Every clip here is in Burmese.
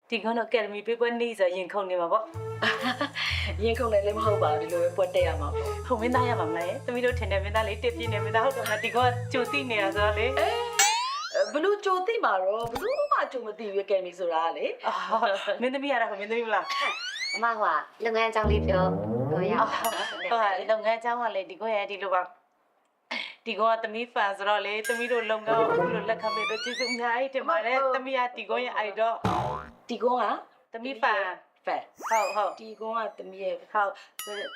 ဒီကတော့အကယ်ဒမီပေးပွဲနေ့ဆိုရင်ခုန်နေမှာပေါ့ ရင်ခုန်တယ်လည်းမဟုတ်ပါဘူးဒီလိုပဲပွက်တက်ရမှာပေါ့ ခုံမင်းသားရမှာမလဲသမီးတို့ထင်တယ်မင်းသားလေးတစ်ပြင်းနေမင်းသားဟုတ်တယ်မလားဒီကောကြိုသိနေတာဆိုတော့လေ ဘလို့ကြိုသိမှာတော့ဘလို့မှကြိုမသိဘူးကဲမီဆိုတာလေ မင်းသမီးရတာကမင်းသမီးမလား အမကလုပ်ငန်းအကြောင်းလေးပြောလို့ရအောင် ဟုတ်လုပ်ငန်းအကြောင်းကလေဒီကောရဲ့ဒီလိုပါဒီကောကသမီးဖန်ဆိုတော့လေသမီးတို့လုပ်ငန်းကိုအခုလိုလက်ခံပေးတော့ကျေးဇူးအများကြီးတင်ပါတယ်သမီးကဒီကောရဲ့အိုက်တော့ ဒီကုန်းက သမီးဖန် ဖန် ဟုတ် ဒီကုန်းကတမီးရဲ့ ဟုတ်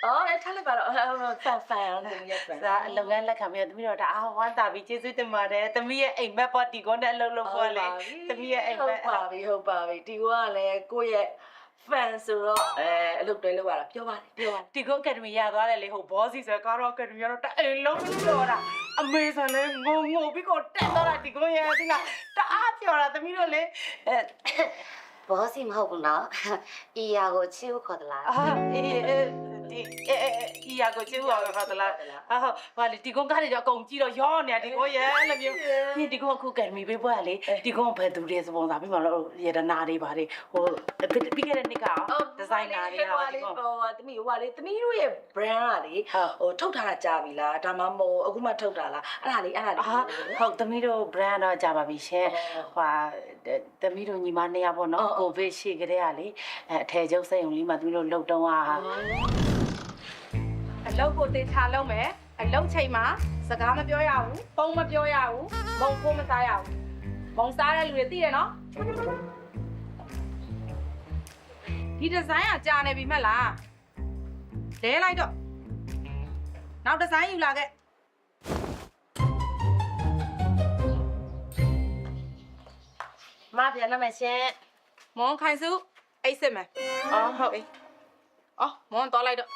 အော်ထားလိုက်ပါတော့ဖန်အောင်တမီးရဲ့ဖန် ဒါအလုပ်ငန်းလက်ခံပြီးတော့သမီးတို့ဒါအားဝမ်းသာပြီးကျေးဇူးတင်ပါတယ်သမီးရဲ့အိမ်မက်ပေါ့ဒီကောနဲ့အလုပ်လုပ်ဖို့လေသမီးရဲ့အိမ်မက် ဟုတ်ပါပြီဒီကုန်းကလည်းကိုယ့်ရဲ့ဖန်ဆိုတော့အလုပ်တွဲလုပ်ရတာပြောပါလေ ဒီကောအကယ်ဒမီရသွားတယ်လေဟိုဘောစီဆိုကားတော့အကယ်ဒမီကတော့တအိမ်လုံးပြောတာအမေဆိုလည်းငုံပြီးကိုတက်တော့တာဒီကောရဲ့ဒီကတအားပြောတာသမီးတို့လေ ဘောစီမဟုတ်ဘူးနော်အီယာကိုချစ်ဖို့ခေါ်သလား ဒီရကိုကျူအောင်ဖတ်သလားဟုတ်ဟာလေဒီကုန်းကားတွေတော့အကုန်ကြည့်တော့ရောနေတာဒီကုန်းရဲ့အဲ့လိုမျိုးဒီကုန်းအခုအကယ်ဒမီပေးပွဲကလေဒီကုန်းဘယ်သူတွေစပွန်ဆာပြီးမှတော့ရတနာတွေပါတယ်ဟိုပြီးခဲ့တဲ့နှစ်ကဒီဇိုင်နာတွေကဒီကုန်း တမီးဟိုပါလေတမီးတို့ရဲ့ brand ကလေဟိုထုတ်ထားတာကြာပြီလားဒါမှမဟုတ်အခုမှထုတ်တာလားအဲ့ဒါလေး ဟုတ်သမီးတို့ brand တော့ကြာပါပြီရှင်ဟိုသမီးတို့ညီမနှစ်ယောက်ပေါ့နော်ကိုဗစ်ရှိကြတဲ့ကလေအထည်ချုပ်စိတ်ုံလေးမှသမီးတို့လှုပ်တုံးဟာ အလုပ်ကိုတေချာလုပ်မယ်အလုပ်ချိန်မှာစကားမပြောရဘူးပုံမပြောရဘူးမုံကိုမစားရဘူးမုံစားတဲ့လူတွေသိတယ်နော်ဒီဒီဇိုင်းကကြာနေပြီမဟုတ်လားလဲလိုက်တော့နောက်ဒီဇိုင်းယူလာခဲ့မပြန်လာမယ်ရှင် မွန်ခိုင်စုအိတ်စစ်မယ် အော်ဟုတ် အော်မွန်တော်လိုက်တော့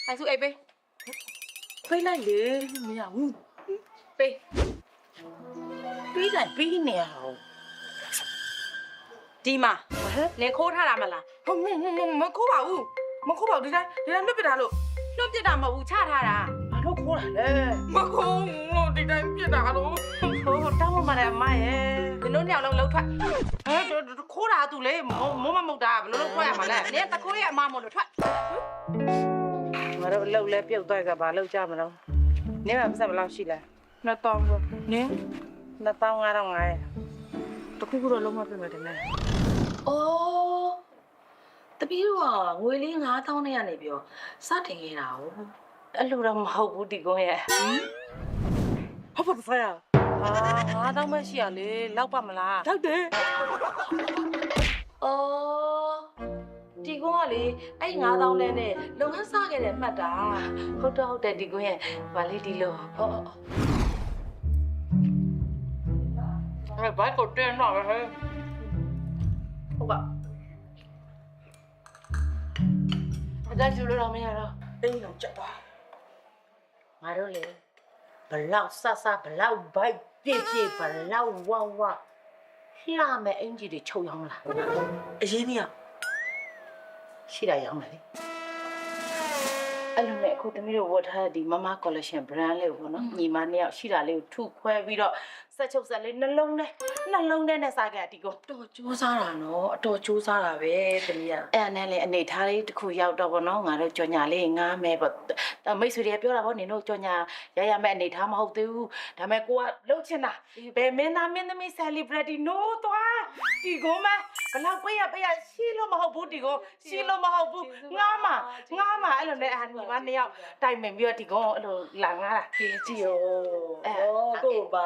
ခိုင်စုအိတ်ပေး ဖိတ်လိုက်လေမရဘူး ပေး ပြီးလိုက်ပြီးနေရအောင် ဒီမှာနင်ခိုးထားတာမလားဟုတ်မခိုးပါဘူးမခိုးပါဘူးဒီတိုင်းလွတ်ပြတာလို့လွတ်ပြတာမဟုတ်ဘူးချထားတာ ဘာလို့ခေါ်တာလဲ မခိုးလို့ဒီတိုင်းပြတာလို့ ဟိုတောင်းမှလည်းမရဲ့ ဒီလိုနှစ်ယောက်လုံးလှုပ်ထွက် ခိုးတာသူလေမိုးမမုတ်တာဘယ်လိုလုပ်ခွဲရမှာလဲ နင်တခိုးရဲ့အမမို့လို့ထွက် ငါတို့အလုပ်လဲပြုတ်သွားကြဘာလုပ်ကြမလို့နင်းကပတ်စံဘယ်လောက်ရှိလဲ နှစ်တောင်းပဲနင် 2500တခုခုတော့လုံးမပြမယ်တင်လဲ အော်တပီးတို့ကငွေလေး9000နဲ့ရနေပြီးတော့စတင်ခဲ့တာ哦 အဲ့လိုတော့မဟုတ်ဘူးဒီကုန်းရဲ့ဟုတ်ပါဖာ9000ပဲရှိရလေလောက်ပါမလားလောက်တယ် အော်ဒီကုန်းကလေအဲ့9000နဲ့လုံဟန်းစခဲ့တယ်မှတ်တာ ဟုတ်တယ်ဒီကုန်းရဲ့ဗာလေးဒီလို အော် အဲ့ဘိုက်ကိုတင်းတော့ဟဲ့ ဟုတ်ပါ အကြကျလို့တော့မရတော့ အင်းတော့ကြက်သွား ငါတို့လေဘလောက်ဆဆဘလောက်ဘိုက်ပြည့်ဘလောက်ဝဝလှမယ်အင်ကြီးတွေချုပ်ရောင်းလာ အရင်ကြီး ရှိတာရောင်းတယ်လေအဲ့လိုနဲ့အခုသမီးတို့ဝတ်ထားတဲ့ဒီမမ collection brand လေးကိုပေါ့နော်ညီမနှစ်ယောက်ရှိတာလေးကိုထုခွဲပြီးတော့ဆက်ချုပ်ဆက်လေးနှလုံးထဲနဲ့စားခဲ့ဒီကို တော်ကြိုးစားတာနော်အတော်ကြိုးစားတာပဲတမီးက အဲ့နဲ့လေအနေထားလေးတစ်ခုရောက်တော့ပေါ့နော်ငါတို့ကြော်ညာလေးငားမယ်ပေါ့မိတ်ဆွေတွေကပြောတာပေါ့နင်တို့ကြော်ညာရမယ်အနေထားမဟုတ်သေးဘူးဒါပေမဲ့ကိုကလှုပ်ချင်တာဘယ်မင်းသားမင်းသမီး celebrity နိုးသွားဒီကိုမဘလောက်ပေးရရှိလို့မဟုတ်ဘူးဒီကိုရှိလို့မဟုတ်ဘူးငားမအဲ့လိုနဲ့အာညီမနှစ်ယောက်တိုင်ပင်ပြီးတော့ဒီကောင်အဲ့လိုလာငားတာ ကြည့်ရောအော်ကိုပါ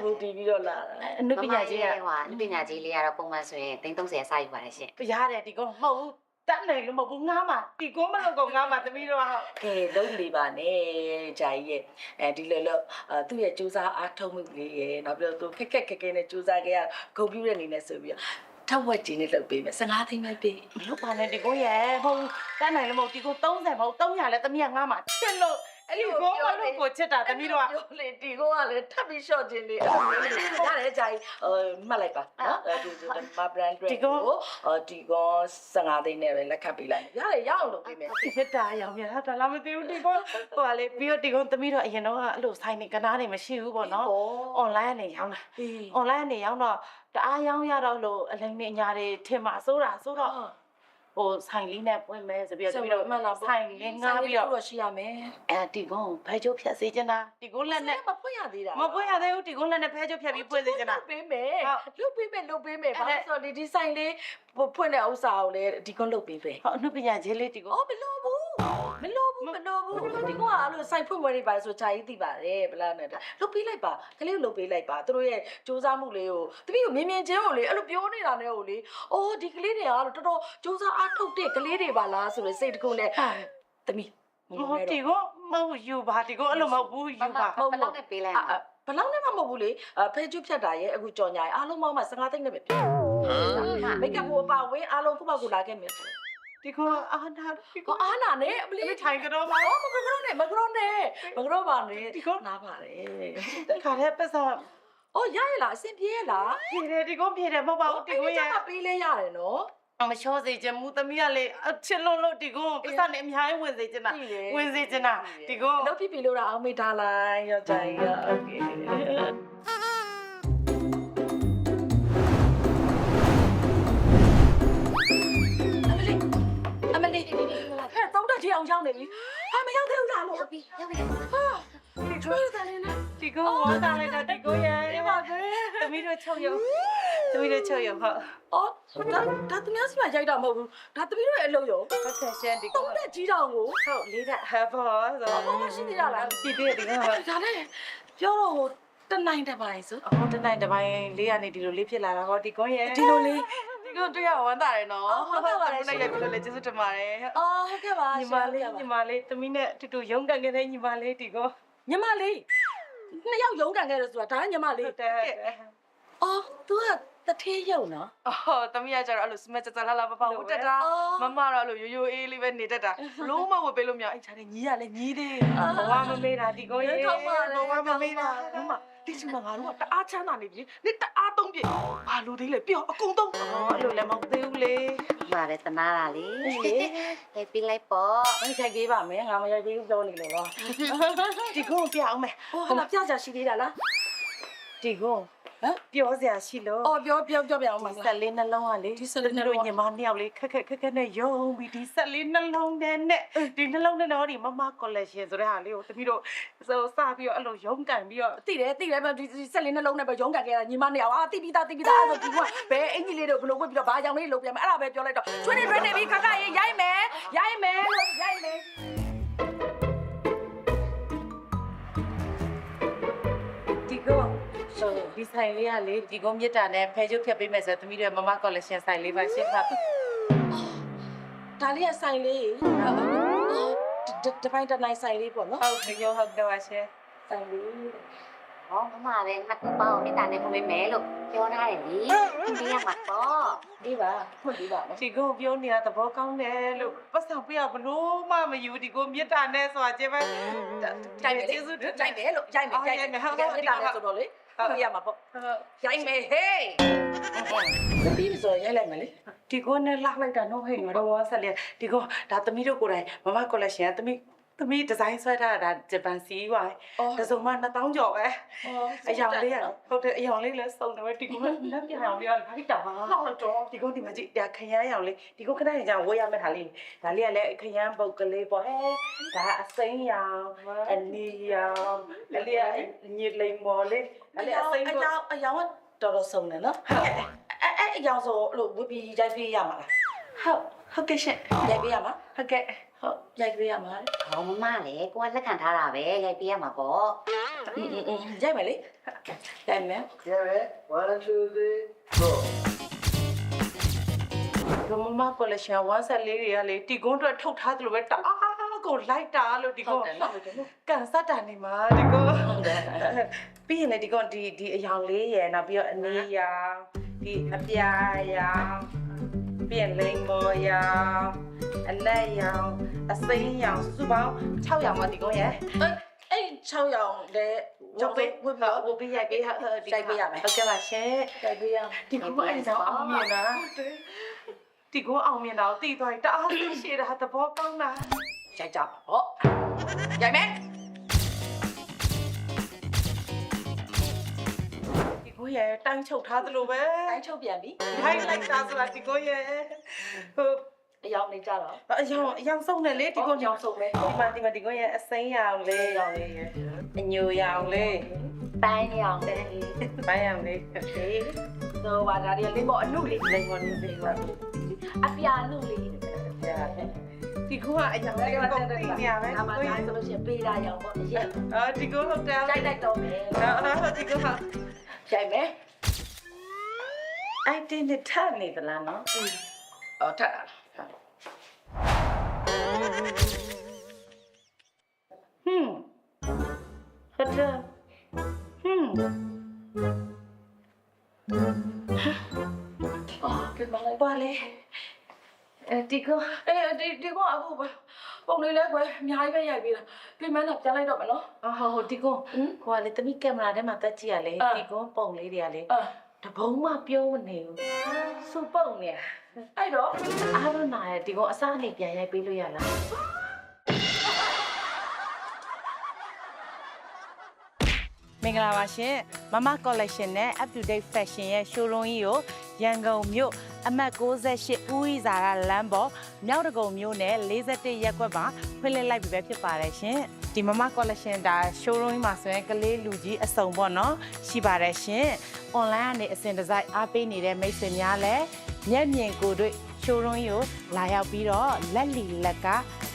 မူတည်ပြီးတော့လာတာ အနုပညာကြီးက ဟိုအနုပညာကြီးလေးကတော့ပုံမှန်ဆိုရင်330အစယူပါတယ်ရှင် ရတယ်ဒီကောင်မဟုတ်ဘူးတတ်နိုင်လို့မဟုတ်ဘူးငားမဒီကိုမလို့ကောင်ငားမသမီးတို့က ကဲလုံးလေးပါနဲ့ဂျာကြီးရဲ့အဲဒီလိုလို့သူ့ရဲ့စူးစမ်းအားထုတ်မှုလေးရဲ့နောက်ပြီးတော့သူခက်ခဲနဲ့စူးစမ်းခဲ့ရဂုဏ်ပြုတဲ့အနေနဲ့ဆိုပြီးတော့ထပ်ဝက်ကြီးနဲ့လုပ်ပေးမယ်15သိန်းပဲပေး မလုပ်ပါနဲ့ဒီကိုရဲ့ဟုတ်တန်းနိုင်လို့မဟုတ်ဒီကို30မဟုတ်300လဲသမီးကငါမှတက်လို့ ဒီကိုကိုချစ်တာသမီးတို့က ပြောလေဒီကောကလည်းထပ်ပြီး short ခြင်းလေးအဲ့လိုမျိုးရတယ်ဂျာကြီးမှတ်လိုက်ပါနော်ဒီမ brand တွေဒီကော15သိန်းနဲ့ပဲလက်ခံပေးလိုက်ရတယ်ရအောင်လုပ်ပေးမယ် ချစ်တာရောင်ပြတာလားမသိဘူးဒီကိုဟိုကလေပြီးတော့ဒီကိုသမီးတို့အရင်တော့အဲ့လိုဆိုင်နေကနားနေမရှိဘူးပေါ့နော် online ကနေရောင်းတာ online ကနေရောင်းတော့တအားရောင်းရတော့လို့အလိမ့်နေညာတွေထင်မှာစိုးတာဆိုတော့ဟိုဆိုင်လေးနဲ့ပွင့်မဲဆိုပြီးတော့သမီးတို့ဆိုင်လေးငားပြီးတော့ ရှိရမယ် ဒီကုန်းဖဲကျုပ်ဖြတ်စေချင်တာဒီကုန်းလက်နဲ့ မဖွင့်ရသေးတာ မပွင့်ရသေးဘူးဒီကုန်းလက်နဲ့ဖဲကျုပ်ဖြတ်ပြီးပွင့်စေချင်တာ ပေးမယ်လုပ်ပေးမယ်ဘာလို့ဆိုတော့ဒီဆိုင်လေးဖွင့်တဲ့ဥစ္စာကိုလည်းဒီကုန်းလုပ်ပေးပဲ ဟောအနုပညာရေးလေးဒီကုန်း မလို့ဘူးဒီကောအဲ့လိုဆိုင်ဖွင့်ပွဲတွေပါဆိုဂျာကြီးသိပါတယ်ဗလားနဲ့လုပ်ပေးလိုက်ပါကလေးကိုလုပ်ပေးလိုက်ပါသူတို့ရဲ့စူးစမ်းမှုလေးကိုတပည့်ကိုမြင်ချင်းကိုလေအဲ့လိုပြောနေတာနဲ့ကိုလေအိုးဒီကလေးတွေကတော့တော်တော်စူးစမ်းအားထုတ်တဲ့ကလေးတွေပါလားဆိုတော့စိတ်တကုန်းနဲ့တမီး ဟောဒီကုန်းမဟုတ်ယူပါဒီကုန်းအဲ့လိုမဟုတ်ဘူးယူပါ ဘယ်လောက်နဲ့ပေးလိုက်မှာ ဘယ်လောက်နဲ့မှမဟုတ်ဘူးလေဖဲကျွတ်ဖြတ်တာရဲ့အခုကြော်ညာရဲ့အားလုံးပေါင်းမှ15သိန်းနဲ့ပဲပြမိတ်ကပ်ကိုပါဝင်းအားလုံးခုမှကိုလာခဲ့မယ် ဒီကုန်းအာနာဒီကု ကို န်း အားနာနဲ့အပလီ ထိုင်ကြတော့ပါ မကရောနဲ့ပါနဲ့ဒီကောနားပါတယ် ခါတဲ့ပတ်စံ အော်ရရလားအဆင်ပြေရလား ပြေတယ်ဒီကုန်းပြေတယ်မဟုတ်ပါဘူးဒီကုန်းရဲ့ မပေးလဲရတယ်နော် မချောစေချင်ဘူးသမီးကလေအချစ်လို့ဒီကုန်းပတ်စံနဲ့အများကြီးဝင်စေချင်တာဝင်စေချင်တာဒီကုန်း တော့ပြလို့တော့အောင်မေးထားလိုက်ရောကြိုင်ရโอเคအမလေးဟဲ့တောင်းတချီအောင်ရောက်နေပြီဟာမရောက်သေးဘူးလားလို့ ရောက်ပြီ ဒီကျွေးတယ်နေ ဒီကုန်းဝါတာလိုက်တာဒီကုန်းရဲ့ ဒီပါပဲ သမီးတို့ချုပ်ရုံဟုတ် အော်ဒါသူများစီမှာရိုက်တာမဟုတ်ဘူးဒါတပီးတို့ရဲ့အလုပ်ရော ဟုတ်တယ်ရှင်ဒီကု တော န်း င်းတကြီးတောင်ကို ဟုတ်လေးတဲ့ဟဘောဆို ဘာမှရှိသေးတာလား ရှိသေးတယ်ဒီကုန်းဟုတ် ဒါနဲ့ပြောတော့ဟိုတနိုင်တပိုင်းဆို ဟိုတနိုင်တပိုင်းလေးကနေဒီလိုလေးဖြစ်လာတာဟောဒီကုန်းရဲ့ ဒီလိုလေး ဒီကုန်းတွေ့ရဝမ်းသာတယ်နော် ဟုတ်ကဲ့ပါလေ နိုင်ရပြီလို့လည်းကျေးဇူးတင်ပါတယ် အော်ဟုတ်ကဲ့ပါ ညီမလေးသမီးနဲ့တူတူရုန်းကန်ခဲ့တဲ့ညီမလေးဒီကုန်း ညီမလေးနှစ်ယောက်ရုံးကန်ခဲ့တယ်ဆိုတာဒါညီမလေး တဲ့ အော် तू ကတထေးရုံနော် အော်သမီးကကျတော့အဲ့လိုစမက်ကြလာလာပပဝတ်တက်တာမမတော့အဲ့လိုရိုးရိုးအေးလေးပဲနေတတ်တာလုံးမဝတ်ပေးလို့မရအဲ့ချာနေညီးရလဲညီးသေးဘဝမမေးတာဒီကုန်းရဲ့ဘဝမမေးတာမမဒီစမငါတို့ကတအားချမ်းသာနေပြီနေတအားသုံးပြဘာလို့သေးလဲပြောအကုန်သုံးအဲ့လိုလည်းမဟုတ်သေးဘူးလေ မှာပဲတနာတာလေလိုက်ပေးလိုက်ပေါ့ မရိုက်ပေးပါမယ်ငါမရိုက်ပေးဘူးပြောနေလို့တော့ ဒီကုန်းပြအောင်မယ် ဟိုဟာပြကြရှိသေးတာလား ဒီကုန်းပြောစရာရှိလို့ အော်ပြောပြအောင်ပါ ဆက်လေးနှလုံးကလေတို့ညီမနှစ်ယောက်လေးခက်နဲ့ယုံပြီးဒီဆက်လေးနှလုံးနဲ့ဒီနှလုံးနဲ့တော့ဒီမမကော်လက်ရှင်ဆိုတဲ့ဟာလေးကိုတမီးတို့ဆိုစပြီးတော့အဲ့လိုရုန်းကန်ပြီးတော့ တိတယ်ဒီဆက်လေးနှလုံးနဲ့ပဲရုံးကန်ခဲ့တာညီမနှစ်ယောက်တိပြီးသားအဲ့ဆိုဒီကဘယ်အင်ကြီးလေးတို့ဘလို့ဝတ်ပြီးတော့ဘာကြောင်လေးလုပ်ပြမယ်အဲ့ဒါပဲပြောလိုက်တော့ချွေးနေပြီခက်ရေရိုက်မယ်ဒီကောဒီဆိုင်လေးကလေဒီကုန်းမြစ်တာနဲ့ဖဲကျုပ်ဖြတ်ပေးမယ်ဆိုတော့တမီးတို့မမကော်လက်ရှင်ဆိုင်လေးပါရှင်းပါ ဒါလေးကဆိုင်လေးတပိုင်းတနိုင်ဆိုင်လေးပေါ့နော် ဟုတ်ကဲ့ဟုတ်တယ်ပါရှင် ဆိုင်လေး ဟောမမပဲငါ့ကိုပေါ့မိတာနဲ့ခွင့်မဲလို့ပြောထားတယ်လေပေးရမှာပေါ့ ဒီပါဖွင့်ပြီးပါနော် ဒီကုန်းပြောနေတာသဘောကောင်းတယ်လို့ပတ်ဆောင်ပြရဘလို့မှမယူဒီကုန်းမြစ်တာနဲ့ဆိုတာကျပဲ ကျေးဇူးတင်တယ်လို့ရိုက်မယ်ဟုတ်တယ်ဆိုတော့လေဟုတ်ရမှာပေါ့ရိုက်မယ်ဟေးပြီးပြီဆိုရိုက်လိုက်မယ်လေ ဒီကုန်းနဲ့လောက်လိုက်တာတော့ဟဲ့ငါတော့ဝါဆက်လေဒီကုန်းဒါသမီးတို့ကိုယ်တိုင်မမကော်လက်ရှင်ကသမီးဒီဇိုင်းဆွဲထားတာဂျပန်စီးပါတစုံမှ2000ကျော်ပဲအယောင်လေးရဟုတ်တယ်အယောင်လေးလည်းစုံတယ်ပဲဒီကုန်းလက်ပြအောင်လေးကလိုက်တာပါဟုတ်တော့ဒီကုန်းဒီမှာကြည့်ဒါခရမ်းရောင်လေးဒီကုန်းခဏနေကြဝေးရမယ့်ဟာလေးဒါလေးကလည်းခရမ်းပုတ်ကလေးပေါ့ဟဲ့ဒါအစိမ်းရောင်အနီရောင်အလေးကညစ်လိမ်မော်လေးအလေးအစိမ်းကို အယောင်ကတော်တော်ဆုံးတယ်နော်အဲ့အယောင်ဆိုလို့ဝပြီးရိုက်ပေးရမှာလား ဟုတ်ကဲ့ရှင် ရိုက်ပေးရမှာ ဟုတ်ကဲ့ ဟုတ်ရိုက်ပေးရမှာ ဟောမမလေကိုကလက်ခံထားတာပဲရိုက်ပေးရမှာပေါ့ ရိုက်မယ်လေရိုက်မယ် 1 2 3 go ဒီမမကော်လက်ရှင်ဝမ်းဆက်လေးတွေကလေတီကုန်းအတွက်ထုတ်ထားသလိုပဲတအားကိုလိုက်တာလို့ဒီကုန်းကန်စတာနေမှာဒီကုန်းပြီးရင်လေဒီကုန်းဒီအယောင်လေးရယ်နောက်ပြီးတော့အနီးရောင်ဒီအပြာရောင်ပြီးရင်လိမ်မော်ရောင်အလက်ရောင် အစိမ်းရောင်စုပေါင်း6ရောင်ပါဒီကုန်းရဲ့ အဲ့6ရောင်လဲကျောင်းပေးဝတ်ပြီး ဝတ်ပေးရိုက်ပေးဟုတ်ဟုတ်ကဲ့ပါရှင် တိုက်ပေးရ ဒီကုန်းအဲ့ဒါအောင်မြင်တာဒီကုန်းအောင်မြင်တာကိုသိသွားရင်တအားသိရှိတာသဘောကောင်းတာ ရိုက်ကြဟောရိုက်မယ် ဒီကုန်းရဲ့တန်းချုပ်ထားသလိုပဲ တိုင်းချုပ်ပြန်ပြီ ထိုင်လိုက်တာဆိုတာဒီကုန်းရဲ့ဟို အယောင်နေကြတော့ အယောင်ဆုံးတယ်လေဒီကုန်း ရောင်စုံပဲ ဒီမှာဒီကုန်းရဲ့အစိမ်းရောင်လေး ရောင်လေးရဲ့ အညိုရောင်လေး ပန်းရောင်လေး ပန်းရောင်လေး တော့ဘာဒါတွေလေးပေါ့အနုလေး လိမ္မော်လေးလေးပါ အပြာအနုလေး ဒီကုန်းကအယောင်လေးကိုသိနေရပဲ အမှန်တိုင်းဆိုလို့ရှိရင်ပေးတာရောင်ပေါ့အရက် အာဒီကုန်းဟုတ်တယ် တိုက်တိုက်တော့မယ် နော်ဒီကုန်းဟာ ရိုက်မယ် အဲ့တင်းနဲ့ထနေသလားနော် ဟောထပ်တာ ဟုတ်တယ်အော်ကဲမလိုက် ပါလေဒီကုန်း ဒီကောအခုပုံလေးလဲကွယ်အများကြီးပဲရိုက်ပေးတာပြင်မန်းတော့ပြန်လိုက်တော့မယ်နော် ဟုတ်ဒီကုန်းဟိုကလေတမိကင်မရာထဲမှာတက်ကြည့်ရလေဒီကုန်းပုံလေးတွေကလေတဘုံမှပြုံးနေဘူးစူပုံနေ အဲ့တော့ အားလုံးနာရဲ့ဒီကုန်းအစားနေပြန်ရိုက်ပေးလို့ရလားမင်္ဂလာပါရှင်မမ collection နဲ့ up to date fashion ရဲ့ showroom ကြီးကိုရန်ကုန်မြို့အမှတ်68ဦးရီဇာရလမ်းပေါ်မြောက်တကုံမြို့နယ်41ရပ်ကွက်မှာဖွင့်လှစ်လိုက်ပြီပဲဖြစ်ပါတယ်ရှင်ဒီမမ collection ဒါ showroom ကြီးမှာဆိုရင်ကလေးလူကြီးအစုံပေါ့နော်ရှိပါတယ်ရှင် online ကနေအစဉ်တစိုက်အားပေးနေတဲ့မိတ်ဆွေများလည်းမျက်မြင်ကိုယ်တွေ့ showroom ကြီးကိုလာရောက်ပြီးတော့လက်လီလက်က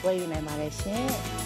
ဝယ်ယူနိုင်ပါတယ်ရှင်